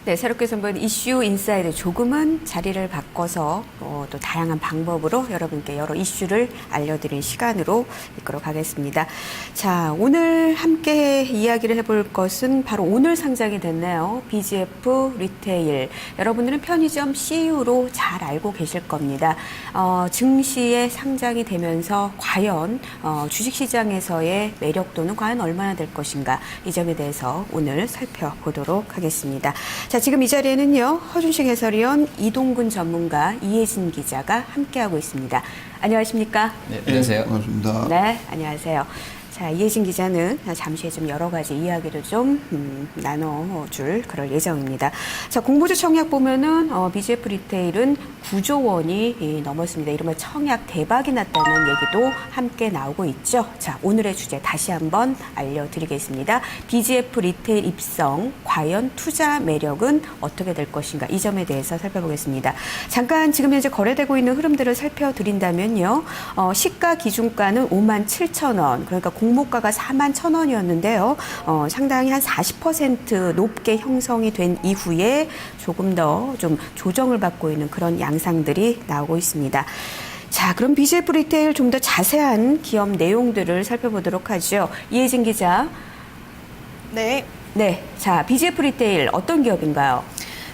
네, 새롭게 선보이는 이슈 인사이드 조금은 자리를 바꿔서 또 다양한 방법으로 여러분께 여러 이슈를 알려드릴 시간으로 이끌어 가겠습니다. 자, 오늘 함께 이야기를 해볼 것은 바로 오늘 상장이 됐네요. BGF 리테일. 여러분들은 편의점 CU로 잘 알고 계실 겁니다. 증시에 상장이 되면서 과연 주식시장에서의 매력도는 과연 얼마나 될 것인가, 이 점에 대해서 오늘 살펴보도록 하겠습니다. 자, 지금 이 자리에는요, 허준식 해설위원, 이동근 전문가, 이혜진 기자가 함께하고 있습니다. 안녕하십니까? 네, 안녕하세요. 반갑습니다. 네, 안녕하세요. 자, 이혜진 기자는 잠시 후에 좀 여러 가지 이야기를 좀 나눠줄 그럴 예정입니다. 자, 공모주 청약 보면은 BGF 리테일은 9조 원이 넘었습니다. 이른바 청약 대박이 났다는 얘기도 함께 나오고 있죠. 자, 오늘의 주제 다시 한번 알려드리겠습니다. BGF 리테일 입성, 과연 투자 매력은 어떻게 될 것인가, 이 점에 대해서 살펴보겠습니다. 잠깐 지금 현재 거래되고 있는 흐름들을 살펴드린다면요. 시가 기준가는 57,000원, 그러니까 공모가가 41,000원이었는데요. 상당히 한 40% 높게 형성이 된 이후에 조금 더 좀 조정을 받고 있는 그런 양상들이 나오고 있습니다. 자, 그럼 BGF 리테일 좀 더 자세한 기업 내용들을 살펴보도록 하죠. 이혜진 기자. 네. 네, 자, BGF 리테일 어떤 기업인가요?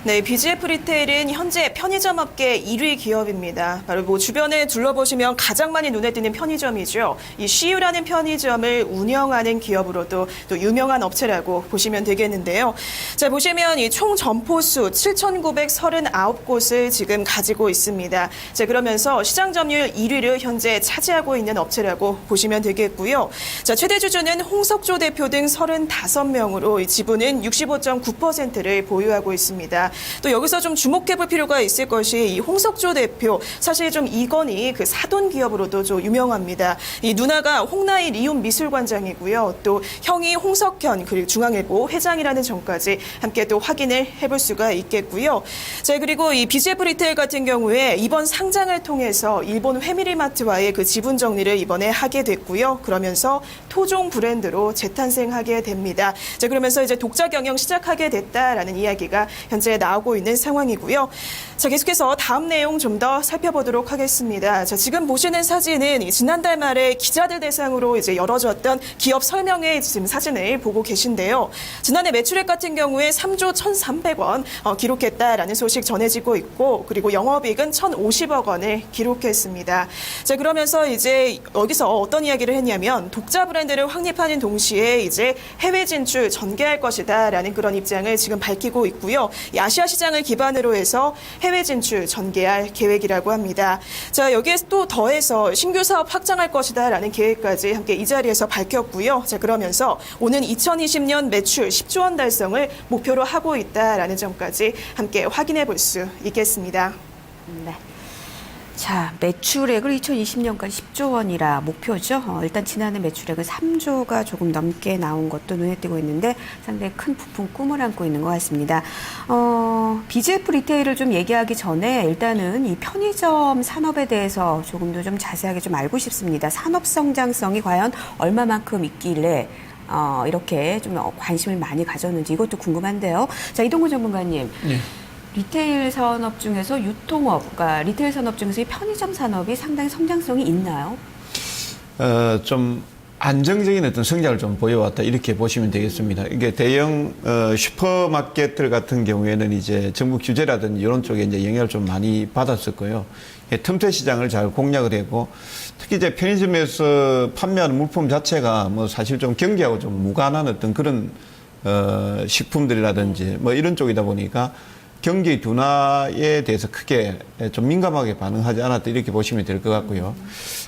네, BGF 리테일은 현재 편의점 업계 1위 기업입니다. 바로 주변에 둘러보시면 가장 많이 눈에 띄는 편의점이죠. 이 CU라는 편의점을 운영하는 기업으로도 또 유명한 업체라고 보시면 되겠는데요. 자, 보시면 이 총 점포수 7,939곳을 지금 가지고 있습니다. 자, 그러면서 시장 점유율 1위를 현재 차지하고 있는 업체라고 보시면 되겠고요. 자, 최대 주주는 홍석조 대표 등 35명으로 지분은 65.9%를 보유하고 있습니다. 또 여기서 좀 주목해볼 필요가 있을 것이 이 홍석조 대표, 사실 좀 이건희 그 사돈 기업으로도 좀 유명합니다. 이 누나가 홍나희 리움 미술관장이고요. 또 형이 홍석현 그리고 중앙일보 회장이라는 점까지 함께 또 확인을 해볼 수가 있겠고요. 자, 그리고 이 BGF 리테일 같은 경우에 이번 상장을 통해서 일본 회미리마트와의 그 지분 정리를 이번에 하게 됐고요. 그러면서 토종 브랜드로 재탄생하게 됩니다. 자, 그러면서 이제 독자 경영 시작하게 됐다라는 이야기가 현재 나오고 있는 상황이고요. 자, 계속해서 다음 내용 좀 더 살펴보도록 하겠습니다. 자, 지금 보시는 사진은 지난달 말에 기자들 대상으로 이제 열어졌던 기업 설명회 지금 사진을 보고 계신데요. 지난해 매출액 같은 경우에 3조 1,300원 기록했다라는 소식 전해지고 있고, 그리고 영업이익은 1,050억 원을 기록했습니다. 자, 그러면서 이제 여기서 어떤 이야기를 했냐면 독자 브랜드를 확립하는 동시에 이제 해외 진출 전개할 것이다라는 그런 입장을 지금 밝히고 있고요. 이 아시아 시장을 기반으로 해서 해외 진출 전개할 계획이라고 합니다. 자, 여기에 또 더해서 신규 사업 확장할 것이다라는 계획까지 함께 이 자리에서 밝혔고요. 자, 그러면서 오는 2020년 매출 10조 원 달성을 목표로 하고 있다라는 점까지 함께 확인해 볼 수 있겠습니다. 네. 자, 매출액을 2020년까지 10조 원이라 목표죠. 일단 지난해 매출액은 3조가 조금 넘게 나온 것도 눈에 띄고 있는데 상당히 큰 부푼 꿈을 안고 있는 것 같습니다. BGF 리테일을 좀 얘기하기 전에 일단은 이 편의점 산업에 대해서 조금 더 좀 자세하게 좀 알고 싶습니다. 산업 성장성이 과연 얼마만큼 있길래 이렇게 좀 관심을 많이 가졌는지 이것도 궁금한데요. 자, 이동근 전문가님. 네. 리테일 산업 중에서 유통업, 그러니까 리테일 산업 중에서 이 편의점 산업이 상당히 성장성이 있나요? 좀 안정적인 어떤 성장을 좀 보여왔다, 이렇게 보시면 되겠습니다. 이게 대형 슈퍼마켓들 같은 경우에는 이제 정부 규제라든지 이런 쪽에 이제 영향을 좀 많이 받았었고요. 틈새 시장을 잘 공략을 했고, 특히 이제 편의점에서 판매하는 물품 자체가 뭐 사실 좀 경기하고 좀 무관한 어떤 그런 식품들이라든지 뭐 이런 쪽이다 보니까 경기 둔화에 대해서 크게 좀 민감하게 반응하지 않았다, 이렇게 보시면 될 것 같고요.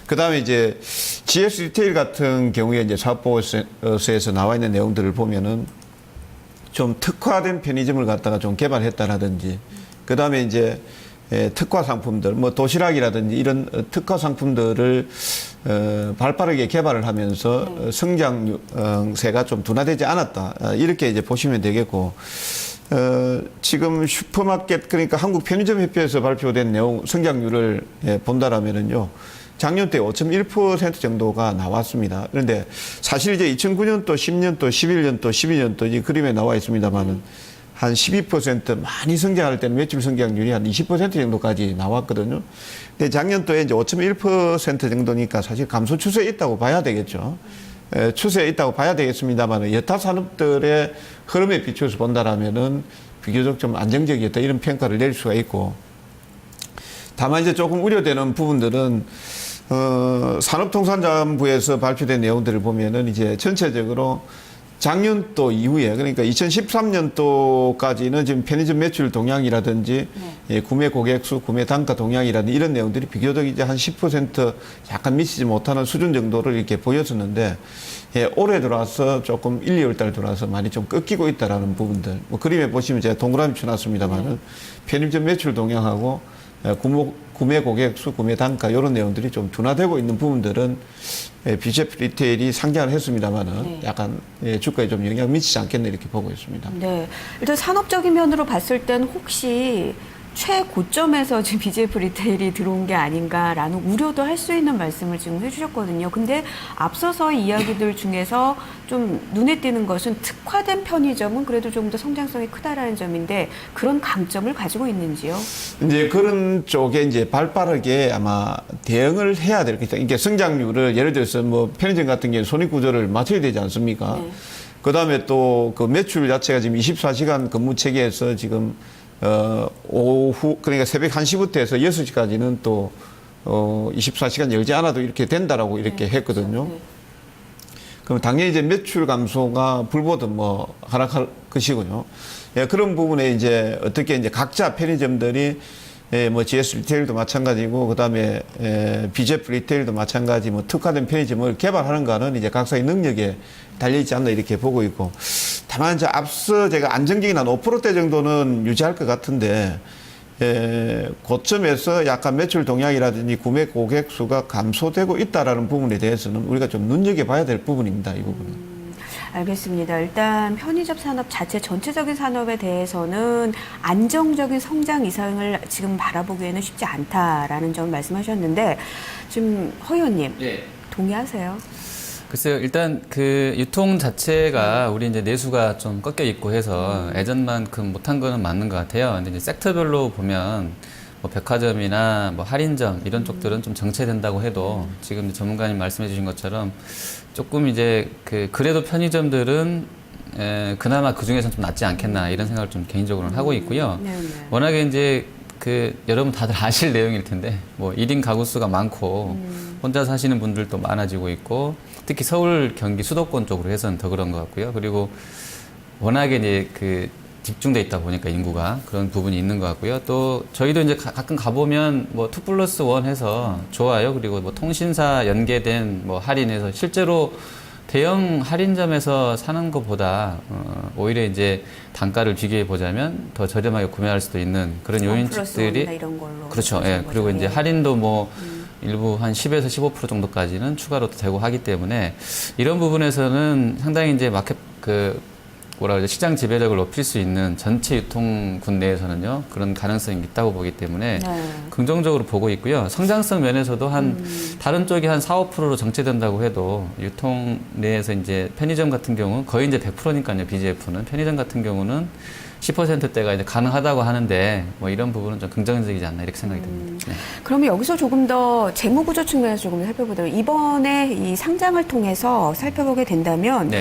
그 다음에 이제 GS 리테일 같은 경우에 이제 사업보고서에서 나와 있는 내용들을 보면은 좀 특화된 편의점을 갖다가 좀 개발했다라든지, 그 다음에 이제 특화 상품들, 뭐 도시락이라든지 이런 특화 상품들을 발빠르게 개발을 하면서 성장세가 좀 둔화되지 않았다, 이렇게 이제 보시면 되겠고, 지금 슈퍼마켓, 그러니까 한국편의점협회에서 발표된 내용 성장률을 본다라면은요, 작년 때 5.1% 정도가 나왔습니다. 그런데 사실 이제 2009년도, 10년도, 11년도, 12년도 이 그림에 나와 있습니다만은 한 12% 많이 성장할 때는 매출 성장률이 한 20% 정도까지 나왔거든요. 근데 작년도에 이제 5.1% 정도니까 사실 감소 추세에 있다고 봐야 되겠죠. 추세에 있다고 봐야 되겠습니다만 여타 산업들의 흐름에 비추어서 본다라면은 비교적 좀 안정적이었다 이런 평가를 내릴 수가 있고, 다만 이제 조금 우려되는 부분들은 산업통상자원부에서 발표된 내용들을 보면은 이제 전체적으로 작년도 이후에, 그러니까 2013년도까지는 지금 편의점 매출 동향이라든지 구매 고객 수, 구매 단가 동향이라든지 이런 내용들이 비교적 이제 한 10% 약간 미치지 못하는 수준 정도를 이렇게 보였었는데, 올해 들어와서 조금 1, 2월 달 들어와서 많이 좀 꺾이고 있다라는 부분들. 뭐 그림에 보시면 제가 동그라미 쳐놨습니다만은 편의점 매출 동향하고 구매 고객 수, 구매 단가 이런 내용들이 좀 둔화되고 있는 부분들은 BJF 리테일이 상장을 했습니다만은 약간 주가에 좀 영향을 미치지 않겠네 이렇게 보고 있습니다. 네. 일단 산업적인 면으로 봤을 땐 혹시 최고점에서 지금 BJF 리테일이 들어온 게 아닌가라는 우려도 할 수 있는 말씀을 지금 해주셨거든요. 근데 앞서서 이야기들 중에서 좀 눈에 띄는 것은 특화된 편의점은 그래도 좀 더 성장성이 크다라는 점인데 그런 강점을 가지고 있는지요? 이제 그런 쪽에 이제 발빠르게 아마 대응을 해야 될 것이다. 이게 성장률을 예를 들어서 뭐 편의점 같은 경우에 손익 구조를 맞춰야 되지 않습니까? 네. 그 다음에 또 그 매출 자체가 지금 24시간 근무 체계에서 지금 오후, 그러니까 새벽 1시부터 해서 6시까지는 또, 24시간 열지 않아도 이렇게 된다라고 이렇게 했거든요. 네. 그럼 당연히 이제 매출 감소가 불보듯 뭐 하락할 것이고요. 예, 그런 부분에 이제 어떻게 이제 각자 편의점들이 뭐 GS 리테일도 마찬가지고 그다음에 BJF 리테일도 마찬가지 뭐 특화된 편의점을 개발하는가는 이제 각자의 능력에 달려 있지 않나 이렇게 보고 있고, 다만 이제 앞서 제가 안정적인 한 5%대 정도는 유지할 것 같은데 고점에서 약간 매출 동향이라든지 구매 고객 수가 감소되고 있다라는 부분에 대해서는 우리가 좀 눈여겨봐야 될 부분입니다. 이 부분은. 알겠습니다. 일단 편의점 산업 자체 전체적인 산업에 대해서는 안정적인 성장 이상을 지금 바라보기에는 쉽지 않다라는 점 말씀하셨는데 지금 허 의원님 동의하세요? 글쎄요, 일단 그 유통 자체가 우리 이제 내수가 좀 꺾여 있고 해서 예전만큼 못한 거는 맞는 것 같아요. 근데 이제 섹터별로 보면 뭐 백화점이나 뭐 할인점 이런 쪽들은 좀 정체된다고 해도 지금 전문가님 말씀해 주신 것처럼 조금 이제 그래도 편의점들은 그나마 그 중에서는 좀 낫지 않겠나 이런 생각을 좀 개인적으로는 하고 있고요. 워낙에 이제 여러분 다들 아실 내용일 텐데 뭐 1인 가구 수가 많고 혼자 사시는 분들도 많아지고 있고 특히 서울, 경기, 수도권 쪽으로 해서는 더 그런 것 같고요. 그리고 워낙에 이제 집중돼 있다 보니까 인구가 그런 부분이 있는 것 같고요. 또 저희도 이제 가끔 가보면 뭐 2+1 해서 좋아요. 그리고 뭐 통신사 연계된 뭐 할인해서 실제로 대형 할인점에서 사는 것보다 오히려 이제 단가를 비교해 보자면 더 저렴하게 구매할 수도 있는 그런 요인들이 이런 걸로 그렇죠. 예. 그리고 이제 할인도 뭐 일부 한 10에서 15% 정도까지는 추가로 되고 하기 때문에 이런 부분에서는 상당히 이제 마켓 시장 지배력을 높일 수 있는 전체 유통군 내에서는요, 그런 가능성이 있다고 보기 때문에 긍정적으로 보고 있고요. 성장성 면에서도 다른 쪽이 한 4, 5%로 정체된다고 해도 유통 내에서 이제 편의점 같은 경우 거의 이제 100%니까요, BJF는. 편의점 같은 경우는 10%대가 이제 가능하다고 하는데 뭐 이런 부분은 좀 긍정적이지 않나 이렇게 생각이 듭니다. 네. 그러면 여기서 조금 더 재무구조 측면에서 조금 살펴보도록 이번에 이 상장을 통해서 살펴보게 된다면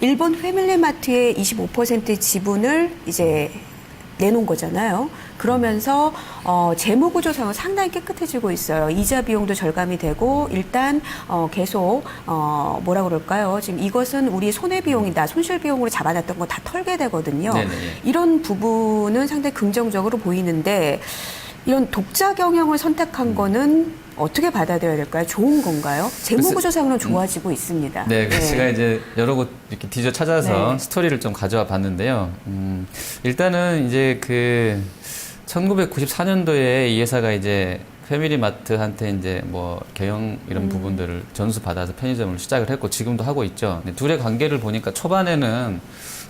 일본 패밀리마트의 25% 지분을 이제 내놓은 거잖아요. 그러면서 재무구조상은 상당히 깨끗해지고 있어요. 이자 비용도 절감이 되고 일단 계속 뭐라 그럴까요? 지금 이것은 우리 손해 비용이다, 손실 비용으로 잡아놨던 거 다 털게 되거든요. 이런 부분은 상당히 긍정적으로 보이는데 이런 독자 경영을 선택한 거는 어떻게 받아들여야 될까요? 좋은 건가요? 재무구조상으로는 좋아지고 있습니다. 네, 제가 이제 여러 곳 이렇게 뒤져 찾아서 스토리를 좀 가져와 봤는데요. 일단은 이제 1994년도에 이 회사가 이제 패밀리마트한테 이제 뭐 경영 이런 부분들을 전수 받아서 편의점을 시작을 했고 지금도 하고 있죠. 둘의 관계를 보니까 초반에는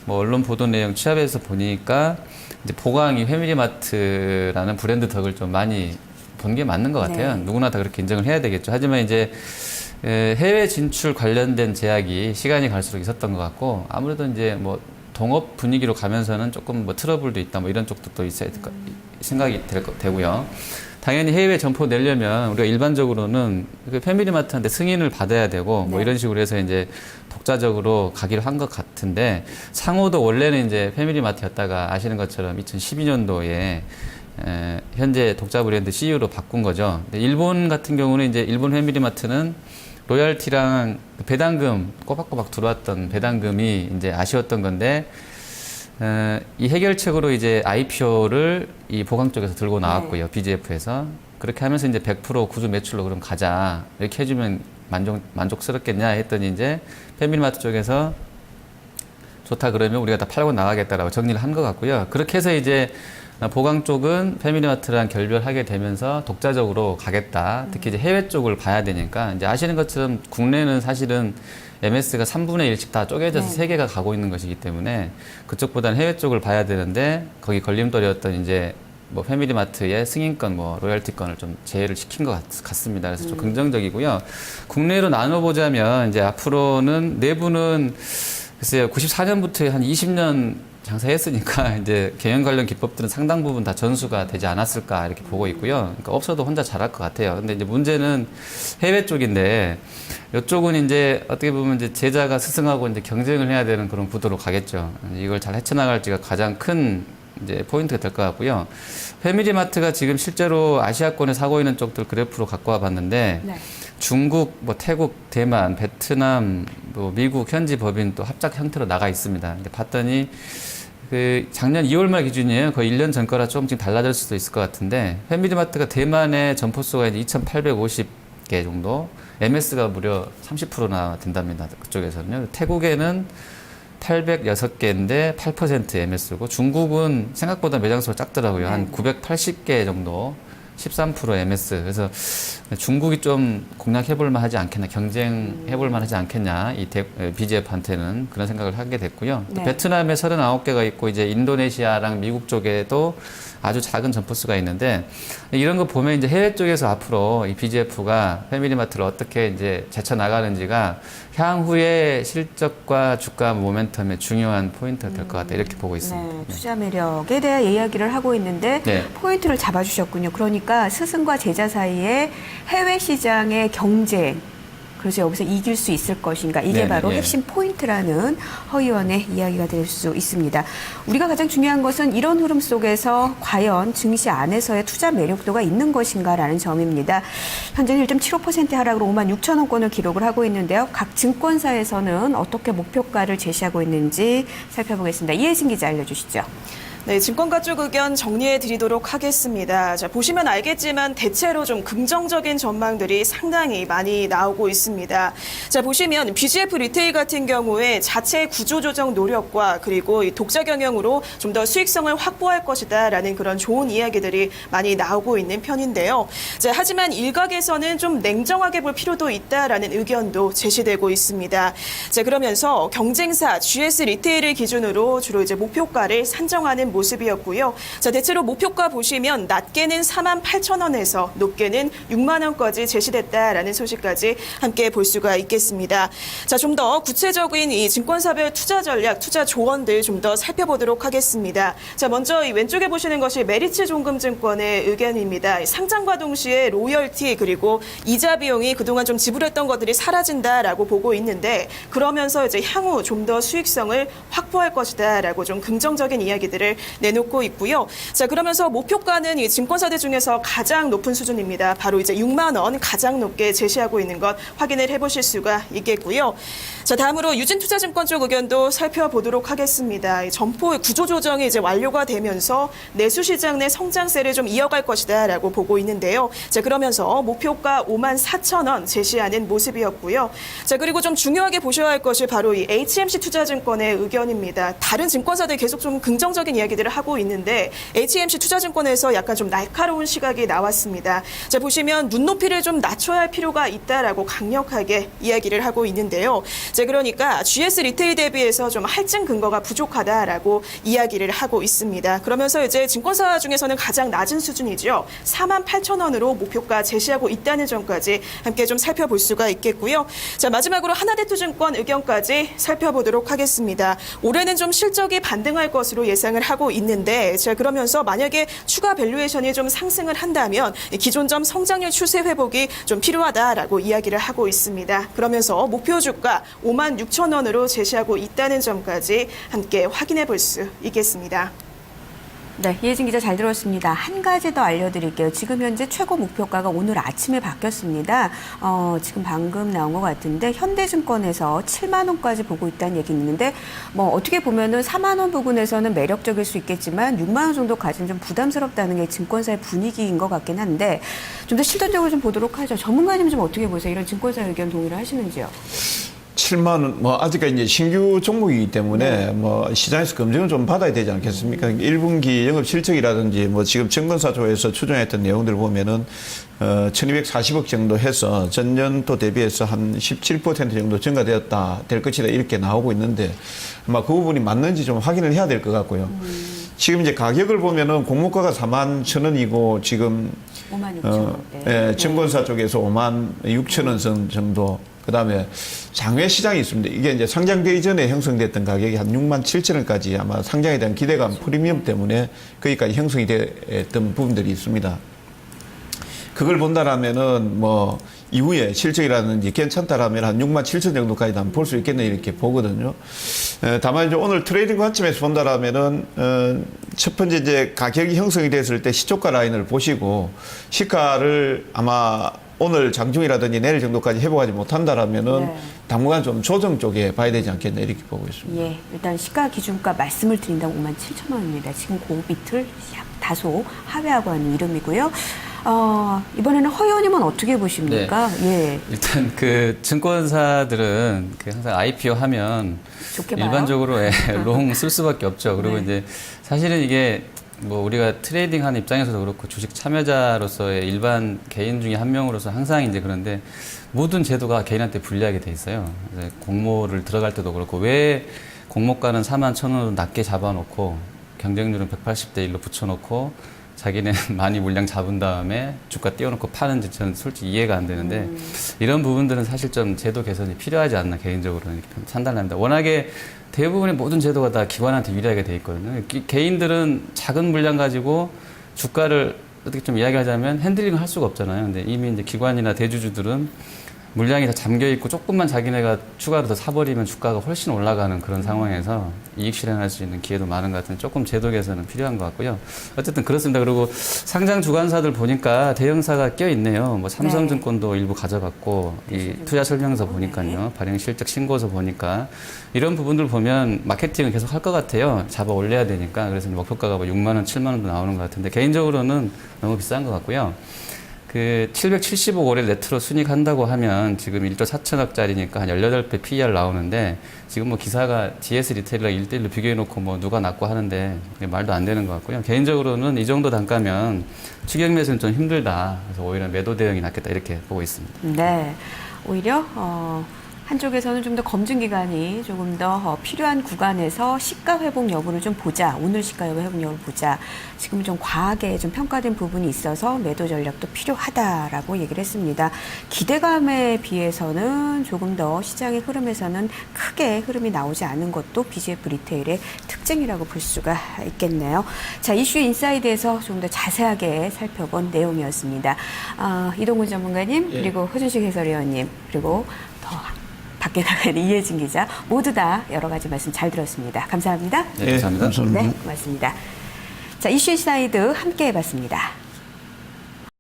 뭐 언론 보도 내용 취합해서 보니까 이제 보강이 패밀리마트라는 브랜드 덕을 좀 많이 본 게 맞는 것 같아요. 누구나 다 그렇게 인정을 해야 되겠죠. 하지만 이제 해외 진출 관련된 제약이 시간이 갈수록 있었던 것 같고 아무래도 이제 뭐 동업 분위기로 가면서는 조금 뭐 트러블도 있다 뭐 이런 쪽도 또 있어야 생각이 되고요. 당연히 해외 점포 내려면 우리가 일반적으로는 그 패밀리마트한테 승인을 받아야 되고 뭐 이런 식으로 해서 이제 독자적으로 가기로 한 것 같은데 상호도 원래는 이제 패밀리마트였다가 아시는 것처럼 2012년도에 현재 독자 브랜드 CU로 바꾼 거죠. 근데 일본 같은 경우는 이제 일본 패밀리마트는 로열티랑 배당금 꼬박꼬박 들어왔던 배당금이 이제 아쉬웠던 건데 이 해결책으로 이제 IPO를 이 보강 쪽에서 들고 나왔고요. BGF에서. 그렇게 하면서 이제 100% 구주 매출로 그럼 가자. 이렇게 해주면 만족스럽겠냐 했더니 이제 패밀리마트 쪽에서 좋다 그러면 우리가 다 팔고 나가겠다라고 정리를 한 것 같고요. 그렇게 해서 이제 보강 쪽은 패밀리마트랑 결별하게 되면서 독자적으로 가겠다. 특히 이제 해외 쪽을 봐야 되니까 이제 아시는 것처럼 국내는 사실은 MS가 3분의 1씩 다 쪼개져서 세 개가 가고 있는 것이기 때문에 그쪽보다는 해외 쪽을 봐야 되는데 거기 걸림돌이었던 이제 뭐 패밀리마트의 승인권, 뭐 로열티권을 좀 제외를 시킨 것 같습니다. 그래서 좀 긍정적이고요. 국내로 나눠보자면 이제 앞으로는 내부는 글쎄요, 94년부터 한 20년 장사했으니까 이제 경영 관련 기법들은 상당 부분 다 전수가 되지 않았을까 이렇게 보고 있고요. 그러니까 없어도 혼자 잘할 것 같아요. 근데 이제 문제는 해외 쪽인데 이쪽은 이제 어떻게 보면 이제 제자가 스승하고 이제 경쟁을 해야 되는 그런 구도로 가겠죠. 이걸 잘 헤쳐나갈지가 가장 큰 이제 포인트가 될 것 같고요. 패밀리마트가 지금 실제로 아시아권에 사고 있는 쪽들 그래프로 갖고 와봤는데 중국, 뭐 태국, 대만, 베트남, 뭐 미국 현지 법인 또 합작 형태로 나가 있습니다. 근데 봤더니 그 작년 2월 말 기준이에요. 거의 1년 전 거라 조금씩 달라질 수도 있을 것 같은데 패밀리마트가 대만의 점포 수가 이제 2,850개 정도, MS가 무려 30%나 된답니다. 그쪽에서는요. 태국에는 806개인데 8% MS고 중국은 생각보다 매장 수가 작더라고요. 한 980개 정도. 13% MS. 그래서 중국이 좀 공략해볼만 하지 않겠나, 경쟁해볼만 하지 않겠냐, 이 BGF한테는 그런 생각을 하게 됐고요. 또 베트남에 39개가 있고, 이제 인도네시아랑 미국 쪽에도 아주 작은 점포수가 있는데, 이런 거 보면 이제 해외 쪽에서 앞으로 이 BGF가 패밀리마트를 어떻게 이제 제쳐나가는지가 향후의 실적과 주가 모멘텀의 중요한 포인트가 될 것 같다. 이렇게 보고 있습니다. 네, 투자 매력에 대한 이야기를 하고 있는데 포인트를 잡아주셨군요. 그러니까 스승과 제자 사이에 해외 시장의 경쟁, 그래서 여기서 이길 수 있을 것인가, 이게 바로 핵심 포인트라는 허 의원의 이야기가 될 수 있습니다. 우리가 가장 중요한 것은 이런 흐름 속에서 과연 증시 안에서의 투자 매력도가 있는 것인가라는 점입니다. 현재는 1.75% 하락으로 56,000원권을 기록을 하고 있는데요. 각 증권사에서는 어떻게 목표가를 제시하고 있는지 살펴보겠습니다. 이혜진 기자 알려주시죠. 네, 증권가 쪽 의견 정리해 드리도록 하겠습니다. 자, 보시면 알겠지만 대체로 좀 긍정적인 전망들이 상당히 많이 나오고 있습니다. 자, 보시면 BGF 리테일 같은 경우에 자체 구조조정 노력과 그리고 이 독자 경영으로 좀 더 수익성을 확보할 것이다라는 그런 좋은 이야기들이 많이 나오고 있는 편인데요. 자, 하지만 일각에서는 좀 냉정하게 볼 필요도 있다라는 의견도 제시되고 있습니다. 자, 그러면서 경쟁사 GS 리테일을 기준으로 주로 이제 목표가를 산정하는 모습이었고요. 자, 대체로 목표가 보시면 낮게는 48,000원에서 높게는 6만 원까지 제시됐다라는 소식까지 함께 볼 수가 있겠습니다. 자, 좀 더 구체적인 이 증권사별 투자 전략, 투자 조언들 좀 더 살펴보도록 하겠습니다. 자, 먼저 이 왼쪽에 보시는 것이 메리츠 종금증권의 의견입니다. 상장과 동시에 로열티 그리고 이자 비용이 그동안 좀 지불했던 것들이 사라진다라고 보고 있는데, 그러면서 이제 향후 좀 더 수익성을 확보할 것이다라고 좀 긍정적인 이야기들을 내놓고 있고요. 자, 그러면서 목표가는 이 증권사들 중에서 가장 높은 수준입니다. 바로 이제 6만 원 가장 높게 제시하고 있는 것 확인을 해보실 수가 있겠고요. 자, 다음으로 유진투자증권 쪽 의견도 살펴보도록 하겠습니다. 이 점포 구조 조정이 이제 완료가 되면서 내수 시장 내 성장세를 좀 이어갈 것이다라고 보고 있는데요. 자, 그러면서 목표가 54,000원 제시하는 모습이었고요. 자, 그리고 좀 중요하게 보셔야 할 것이 바로 이 HMC 투자증권의 의견입니다. 다른 증권사들 계속 좀 긍정적인 이야기 이야기들을 하고 있는데 HMC 투자증권에서 약간 좀 날카로운 시각이 나왔습니다. 자, 보시면 눈높이를 좀 낮춰야 할 필요가 있다라고 강력하게 이야기를 하고 있는데요. 자, 그러니까 GS 리테일 대비해서 좀 할증 근거가 부족하다라고 이야기를 하고 있습니다. 그러면서 이제 증권사 중에서는 가장 낮은 수준이죠. 48,000원으로 목표가 제시하고 있다는 점까지 함께 좀 살펴볼 수가 있겠고요. 자, 마지막으로 하나대투증권 의견까지 살펴보도록 하겠습니다. 올해는 좀 실적이 반등할 것으로 예상을 하고 있는데, 자, 그러면서 만약에 추가 밸류에이션이 좀 상승을 한다면 기존점 성장률 추세 회복이 좀 필요하다라고 이야기를 하고 있습니다. 그러면서 목표 주가 56,000원으로 제시하고 있다는 점까지 함께 확인해 볼 수 있겠습니다. 네, 이혜진 기자 잘 들었습니다. 한 가지 더 알려드릴게요. 지금 현재 최고 목표가가 오늘 아침에 바뀌었습니다. 지금 방금 나온 것 같은데 현대증권에서 7만 원까지 보고 있다는 얘기 있는데 뭐 어떻게 보면은 4만 원 부분에서는 매력적일 수 있겠지만 6만 원 정도까지는 좀 부담스럽다는 게 증권사의 분위기인 것 같긴 한데 좀 더 실전적으로 좀 보도록 하죠. 전문가님 좀 어떻게 보세요? 이런 증권사 의견 동의를 하시는지요? 7만 원, 아직까지 이제 신규 종목이기 때문에 시장에서 검증을 좀 받아야 되지 않겠습니까? 1분기 영업 실적이라든지 지금 증권사 쪽에서 추정했던 내용들을 보면은 1240억 정도 해서 전년도 대비해서 한 17% 정도 증가되었다, 될 것이다, 이렇게 나오고 있는데 아마 그 부분이 맞는지 좀 확인을 해야 될 것 같고요. 지금 이제 가격을 보면은 공모가가 41,000원이고 지금 56,000원. 예, 증권사 쪽에서 56,000원 정도. 그다음에 장외 시장이 있습니다. 이게 이제 상장되기 전에 형성됐던 가격이 한 67,000원까지 아마 상장에 대한 기대감, 프리미엄 때문에 거기까지 형성이 됐던 부분들이 있습니다. 그걸 본다라면은 이후에 실적이라든지 괜찮다라면 한 67,000 정도까지 한번 볼 수 있겠네, 이렇게 보거든요. 다만 이제 오늘 트레이딩 관점에서 본다라면은 첫 번째 이제 가격이 형성이 됐을 때 시초가 라인을 보시고 시가를 아마 오늘 장중이라든지 내일 정도까지 회복하지 못한다라면은 당분간 좀 조정 쪽에 봐야 되지 않겠나, 이렇게 보고 있습니다. 예, 일단 시가 기준가 말씀을 드린다면 57,000원입니다. 지금 그 밑을 다소 하회하고 하는 이름이고요. 이번에는 허 의원님은 어떻게 보십니까? 예. 일단 그 증권사들은 항상 IPO 하면 좋게 봐요. 일반적으로 롱 쓸 수밖에 없죠. 그리고 이제 사실은 이게 우리가 트레이딩 하는 입장에서도 그렇고 주식 참여자로서의 일반 개인 중에 한 명으로서 항상 이제 그런데 모든 제도가 개인한테 불리하게 돼 있어요. 그래서 공모를 들어갈 때도 그렇고 왜 공모가는 41,000원으로 낮게 잡아놓고 경쟁률은 180대 1로 붙여놓고 자기는 많이 물량 잡은 다음에 주가 띄워놓고 파는지 저는 솔직히 이해가 안 되는데 이런 부분들은 사실 좀 제도 개선이 필요하지 않나 개인적으로는 이렇게 판단합니다. 워낙에 대부분의 모든 제도가 다 기관한테 유리하게 돼 있거든요. 개인들은 작은 물량 가지고 주가를 어떻게 좀 이야기하자면 핸들링을 할 수가 없잖아요. 근데 이미 이제 기관이나 대주주들은 물량이 다 잠겨 있고 조금만 자기네가 추가로 더 사버리면 주가가 훨씬 올라가는 그런 상황에서 이익 실현할 수 있는 기회도 많은 것 같은데 조금 제도 개선은 필요한 것 같고요. 어쨌든 그렇습니다. 그리고 상장 주관사들 보니까 대형사가 껴 있네요. 삼성증권도 일부 가져갔고 이 투자 설명서 보니까요. 발행 실적 신고서 보니까 이런 부분들 보면 마케팅을 계속 할 것 같아요. 잡아 올려야 되니까. 그래서 목표가가 6만 원, 7만 원도 나오는 것 같은데 개인적으로는 너무 비싼 것 같고요. 770억 올해 네트로 순이익한다고 하면 지금 1조 4천억짜리니까 한 18배 PER 나오는데 지금 기사가 GS 리테일러 1대1로 비교해놓고 누가 낫고 하는데 말도 안 되는 것 같고요. 개인적으로는 이 정도 단가면 추격 매수는 좀 힘들다. 그래서 오히려 매도 대응이 낫겠다 이렇게 보고 있습니다. 네, 오히려 한쪽에서는 좀 더 검증 기간이 조금 더 필요한 구간에서 시가 회복 여부를 좀 보자. 오늘 시가 회복 여부를 보자. 지금 좀 과하게 좀 평가된 부분이 있어서 매도 전략도 필요하다라고 얘기를 했습니다. 기대감에 비해서는 조금 더 시장의 흐름에서는 크게 흐름이 나오지 않은 것도 BGF 리테일의 특징이라고 볼 수가 있겠네요. 자, 이슈 인사이드에서 조금 더 자세하게 살펴본 내용이었습니다. 이동훈 전문가님, 그리고 허준식 해설위원님, 그리고 더 밖에 나가는 이혜진 기자 모두 다 여러 가지 말씀 잘 들었습니다. 감사합니다. 네, 감사합니다. 감사합니다. 네, 고맙습니다. 자, 이슈 인사이드 함께 해봤습니다.